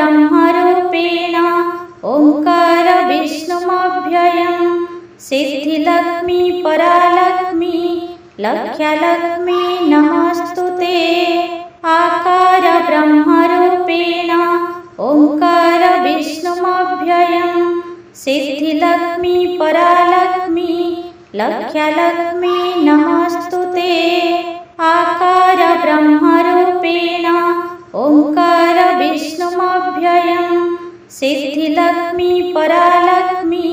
ब्रह्मरूपेण ओंकार विष्णुमव्ययम् सिद्धिलक्ष्मी परालक्ष्मी लक्ष्यलक्ष्मी नमस्तुते। आकार ब्रह्मरूपेण ओंकार विष्णुमव्ययम् सिद्धिलक्ष्मी परालक्ष्मी लक्ष्यलक्ष्मी नमस्तुते। आकार ब्रह्मरूपेण ओंकार विष्णुमव्ययम् सिद्धिलक्ष्मी परालक्ष्मी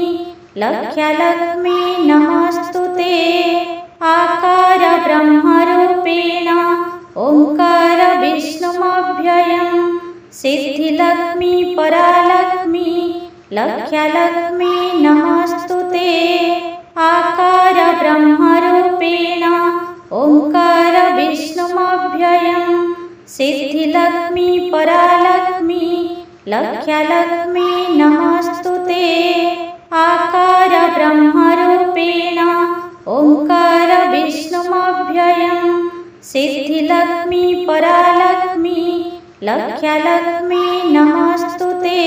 लक्ष्यलक्ष्मी नमस्तुते। आकार ब्रह्मरूपेण ओंकार विष्णुमव्ययम् सिद्धिलक्ष्मी परालक्ष्मी लक्ष्यलक्ष्मी नमस्तुते। आकार ब्रह्मरूपेण ओंकार विष्णुमव्ययम् सिद्धिलक्ष्मी परालक्ष्मी लक्ष्यलक्ष्मी नमस्तुते। आकार ब्रह्मरूपेण ओंकार विष्णुमव्ययम् सिद्धिलक्ष्मी परालक्ष्मी लक्ष्यलक्ष्मी नमस्तुते।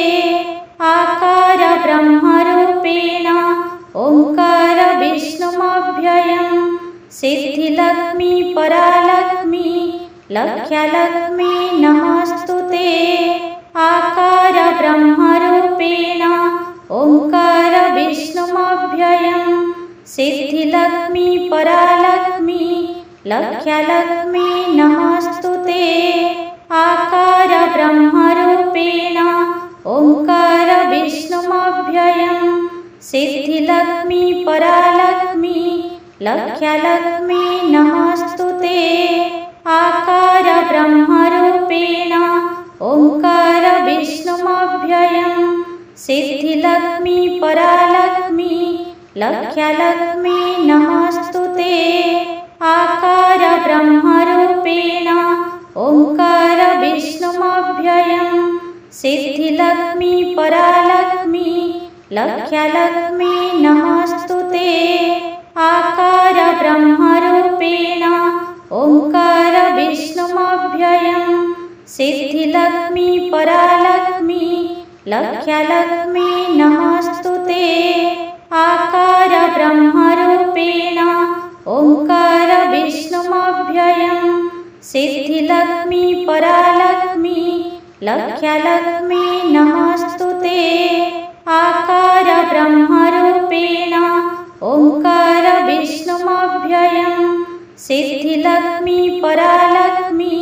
आकार ब्रह्मरूपेण ओंकार विष्णुमव्ययम् सिद्धिलक्ष्मी परालक्ष्मी लक्ष्यलक्ष्मी नमस्तुते। आकार ब्रह्मरूपेण ओंकार विष्णुमव्ययम् सिद्धिलक्ष्मी परालक्ष्मी लक्ष्यलक्ष्मी नमस्तुते। आकार ब्रह्मरूपेण ओंकार विष्णुमव्ययम् सिद्धिलक्ष्मी परालक्ष्मी लक्ष्यलक्ष्मी नमस्तुते। आकार ब्रह्मरूपेण ओंकार विष्णुमव्ययम् सिद्धिलक्ष्मी परालक्ष्मी लक्ष्यलक्ष्मी नमस्तुते। आकार ब्रह्मरूपेण ओंकार विष्णुमव्ययम् सिद्धिलक्ष्मी परालक्ष्मी लक्ष्यलक्ष्मी नमस्तुते। आकार ब्रह्मरूपेण ओंकार विष्णुमव्ययम् सिद्धिलक्ष्मी परालक्ष्मी लक्ष्यलक्ष्मी नमस्तुते। आकार ब्रह्मरूपेण ओंकार विष्णुमव्ययम् सिद्धिलक्ष्मी परालक्ष्मी लक्ष्यलक्ष्मी नमस्तुते। आकार ब्रह्मरूपेण ओंकार विष्णुमव्ययम् सिद्धिलक्ष्मी परालक्ष्मी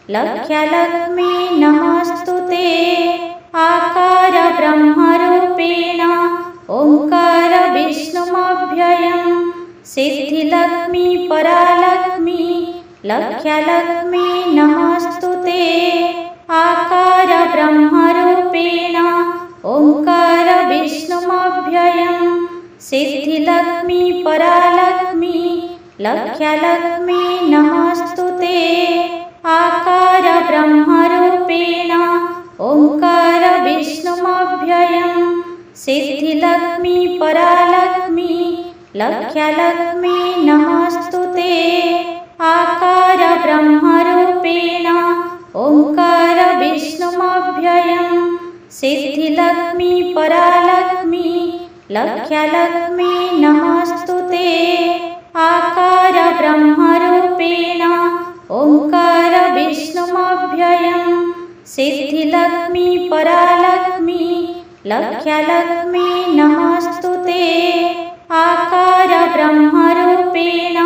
लक्ष्यलक्ष्मी नमस्तुते। आकार ब्रह्मरूपेण ओंकार विष्णुमव्ययम् सिद्धिलक्ष्मी परालक्ष्मी लक्ष्यलक्ष्मी नमस्तुते। आकार ब्रह्मरूपेण ओंकार विष्णुमव्ययम् सिद्धिलक्ष्मी परालक्ष्मी लक्ष्यलक्ष्मी नमस्तुते। आकार ब्रह्मरूपेण ओंकार विष्णुमव्ययम् सिद्धिलक्ष्मी परालक्ष्मी लक्ष्यलक्ष्मी नमस्तुते। आकार ब्रह्मरूपेण ओंकार विष्णुमव्ययम् सिद्धिलक्ष्मी परालक्ष्मी लक्ष्यलक्ष्मी नमस्तुते। आकार ब्रह्मरूपेण ओंकार विष्णुमव्ययम् सिद्धिलक्ष्मी परालक्ष्मी लक्ष्यलक्ष्मी नमस्तुते। आकार ब्रह्मरूपेण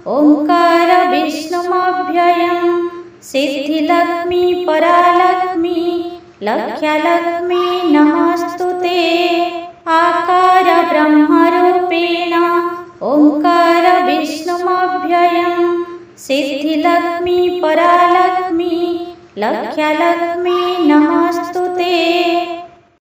ओंकार विष्णुमव्ययम् सिद्धिलक्ष्मी परालक्ष्मी लक्ष्यलक्ष्मी नमस्तुते। आकार ब्रह्मरूपेण ओंकार विष्णुमव्ययम् सिद्धिलक्ष्मी परालक्ष्मी लक्ष्यलक्ष्मी नमस्तुते।